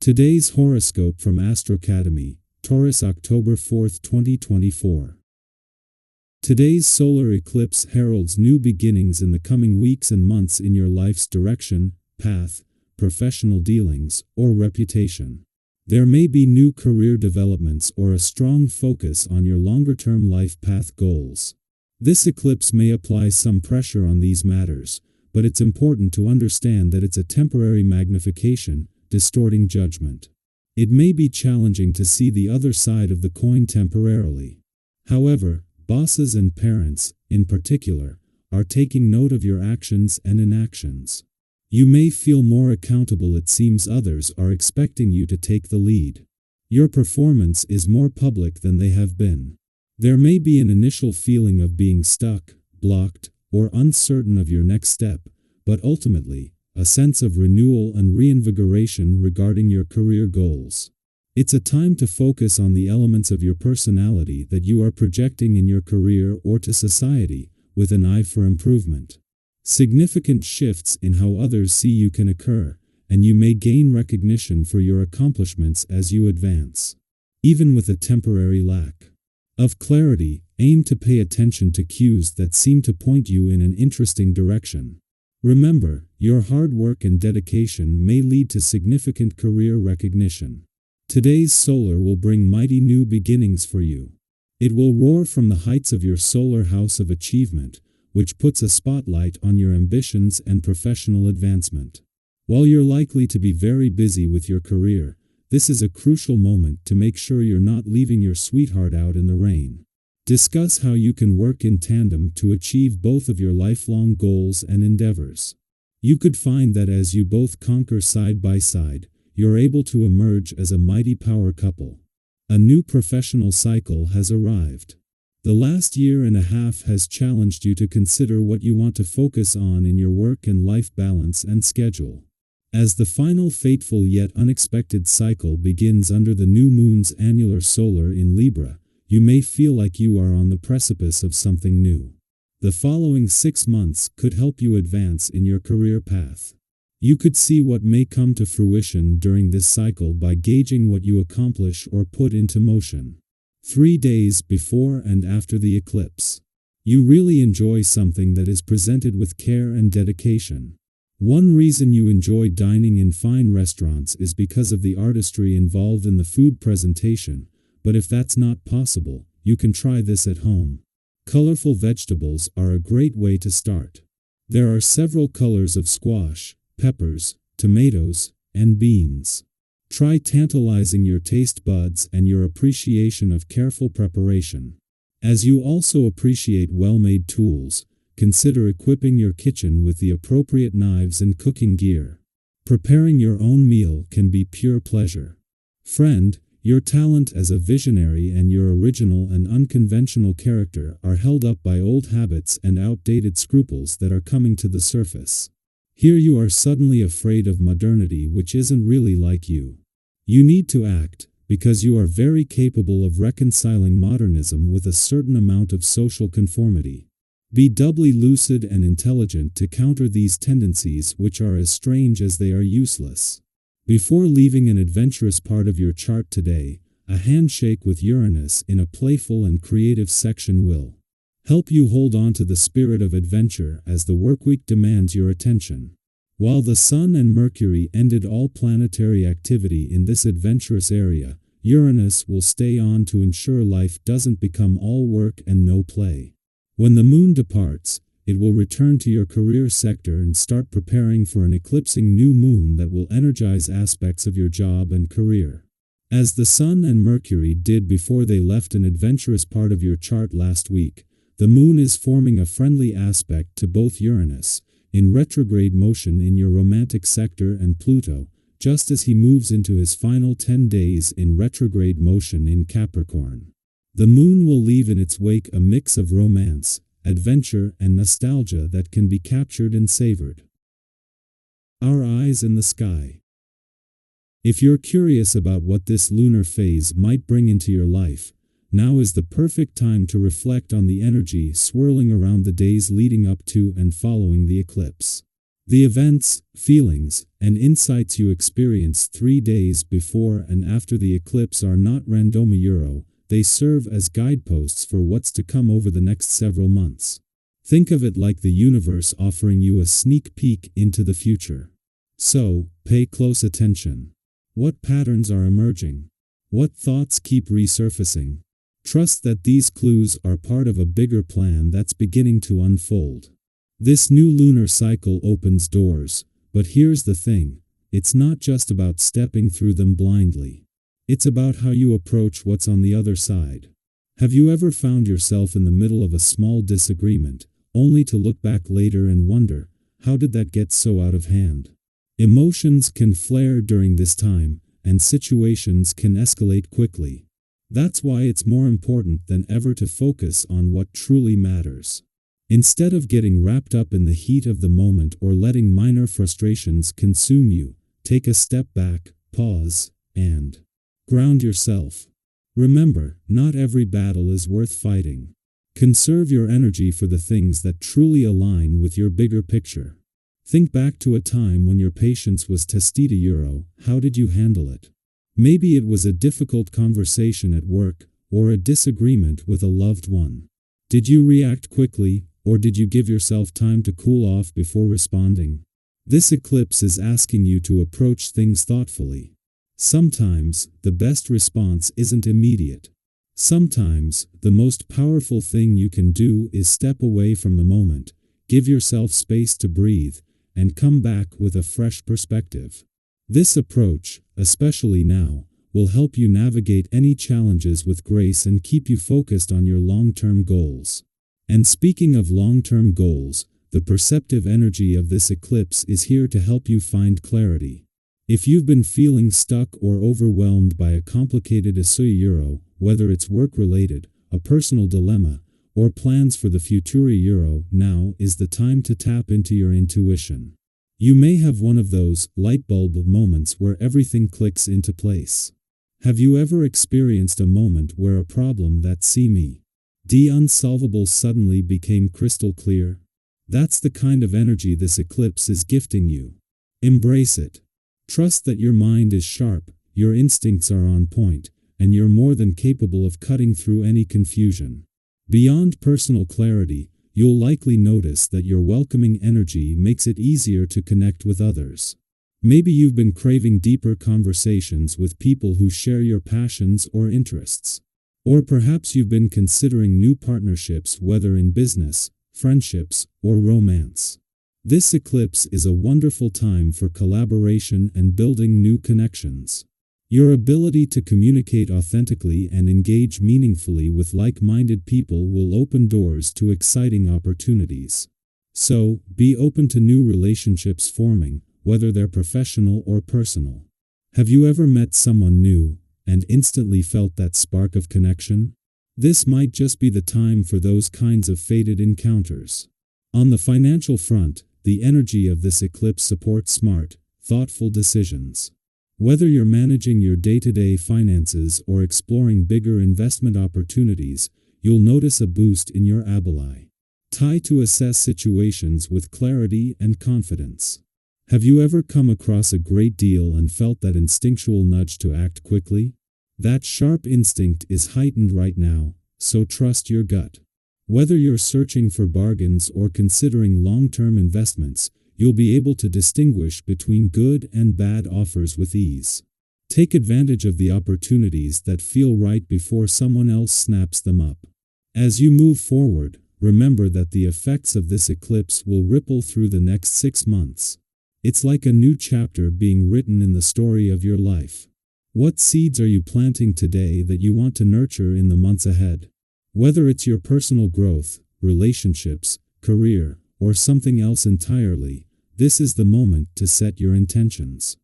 Today's horoscope from AstroCademy, Taurus October 4, 2024. Today's solar eclipse heralds new beginnings in the coming weeks and months in your life's direction, path, professional dealings, or reputation. There may be new career developments or a strong focus on your longer-term life path goals. This eclipse may apply some pressure on these matters, but it's important to understand that it's a temporary magnification, distorting judgment. It may be challenging to see the other side of the coin temporarily. However, bosses and parents, in particular, are taking note of your actions and inactions. You may feel more accountable. It seems others are expecting you to take the lead. Your performance is more public than they have been. There may be an initial feeling of being stuck, blocked, or uncertain of your next step, but ultimately, a sense of renewal and reinvigoration regarding your career goals. It's a time to focus on the elements of your personality that you are projecting in your career or to society, with an eye for improvement. Significant shifts in how others see you can occur, and you may gain recognition for your accomplishments as you advance. Even with a temporary lack of clarity, aim to pay attention to cues that seem to point you in an interesting direction. Remember, your hard work and dedication may lead to significant career recognition. Today's solar will bring mighty new beginnings for you. It will roar from the heights of your solar house of achievement, which puts a spotlight on your ambitions and professional advancement. While you're likely to be very busy with your career, this is a crucial moment to make sure you're not leaving your sweetheart out in the rain. Discuss how you can work in tandem to achieve both of your lifelong goals and endeavors. You could find that as you both conquer side by side, you're able to emerge as a mighty power couple. A new professional cycle has arrived. The last year and a half has challenged you to consider what you want to focus on in your work and life balance and schedule. As the final fateful yet unexpected cycle begins under the new moon's annular solar in Libra, you may feel like you are on the precipice of something new. The following 6 months could help you advance in your career path. You could see what may come to fruition during this cycle by gauging what you accomplish or put into motion. 3 days before and after the eclipse. You really enjoy something that is presented with care and dedication. One reason you enjoy dining in fine restaurants is because of the artistry involved in the food presentation. But if that's not possible, you can try this at home. Colorful vegetables are a great way to start. There are several colors of squash, peppers, tomatoes, and beans. Try tantalizing your taste buds and your appreciation of careful preparation. As you also appreciate well-made tools, consider equipping your kitchen with the appropriate knives and cooking gear. Preparing your own meal can be pure pleasure. Friend, your talent as a visionary and your original and unconventional character are held up by old habits and outdated scruples that are coming to the surface. Here you are suddenly afraid of modernity, which isn't really like you. You need to act, because you are very capable of reconciling modernism with a certain amount of social conformity. Be doubly lucid and intelligent to counter these tendencies, which are as strange as they are useless. Before leaving an adventurous part of your chart today, a handshake with Uranus in a playful and creative section will help you hold on to the spirit of adventure as the workweek demands your attention. While the Sun and Mercury ended all planetary activity in this adventurous area, Uranus will stay on to ensure life doesn't become all work and no play. When the Moon departs, it will return to your career sector and start preparing for an eclipsing new moon that will energize aspects of your job and career. As the Sun and Mercury did before they left an adventurous part of your chart last week, the Moon is forming a friendly aspect to both Uranus, in retrograde motion in your romantic sector, and Pluto, just as he moves into his final 10 days in retrograde motion in Capricorn. The Moon will leave in its wake a mix of romance, adventure, and nostalgia that can be captured and savored. Our eyes in the sky. If you're curious about what this lunar phase might bring into your life, now is the perfect time to reflect on the energy swirling around the days leading up to and following the eclipse. The events, feelings, and insights you experience 3 days before and after the eclipse are not random. They serve as guideposts for what's to come over the next several months. Think of it like the universe offering you a sneak peek into the future. So, pay close attention. What patterns are emerging? What thoughts keep resurfacing? Trust that these clues are part of a bigger plan that's beginning to unfold. This new lunar cycle opens doors, but here's the thing, it's not just about stepping through them blindly. It's about how you approach what's on the other side. Have you ever found yourself in the middle of a small disagreement, only to look back later and wonder, how did that get so out of hand? Emotions can flare during this time, and situations can escalate quickly. That's why it's more important than ever to focus on what truly matters. Instead of getting wrapped up in the heat of the moment or letting minor frustrations consume you, take a step back, pause, and ground yourself. Remember, not every battle is worth fighting. Conserve your energy for the things that truly align with your bigger picture. Think back to a time when your patience was tested. How did you handle it? Maybe it was a difficult conversation at work, or a disagreement with a loved one. Did you react quickly, or did you give yourself time to cool off before responding? This eclipse is asking you to approach things thoughtfully. Sometimes, the best response isn't immediate. Sometimes, the most powerful thing you can do is step away from the moment, give yourself space to breathe, and come back with a fresh perspective. This approach, especially now, will help you navigate any challenges with grace and keep you focused on your long-term goals. And speaking of long-term goals, the perceptive energy of this eclipse is here to help you find clarity. If you've been feeling stuck or overwhelmed by a complicated issue, whether it's work-related, a personal dilemma, or plans for the future, now is the time to tap into your intuition. You may have one of those light bulb moments where everything clicks into place. Have you ever experienced a moment where a problem that seemed unsolvable suddenly became crystal clear? That's the kind of energy this eclipse is gifting you. Embrace it. Trust that your mind is sharp, your instincts are on point, and you're more than capable of cutting through any confusion. Beyond personal clarity, you'll likely notice that your welcoming energy makes it easier to connect with others. Maybe you've been craving deeper conversations with people who share your passions or interests. Or perhaps you've been considering new partnerships, whether in business, friendships, or romance. This eclipse is a wonderful time for collaboration and building new connections. Your ability to communicate authentically and engage meaningfully with like-minded people will open doors to exciting opportunities. So, be open to new relationships forming, whether they're professional or personal. Have you ever met someone new and instantly felt that spark of connection? This might just be the time for those kinds of fated encounters. On the financial front, the energy of this eclipse supports smart, thoughtful decisions. Whether you're managing your day-to-day finances or exploring bigger investment opportunities, you'll notice a boost in your ability to assess situations with clarity and confidence. Have you ever come across a great deal and felt that instinctual nudge to act quickly? That sharp instinct is heightened right now, so trust your gut. Whether you're searching for bargains or considering long-term investments, you'll be able to distinguish between good and bad offers with ease. Take advantage of the opportunities that feel right before someone else snaps them up. As you move forward, remember that the effects of this eclipse will ripple through the next 6 months. It's like a new chapter being written in the story of your life. What seeds are you planting today that you want to nurture in the months ahead? Whether it's your personal growth, relationships, career, or something else entirely, this is the moment to set your intentions.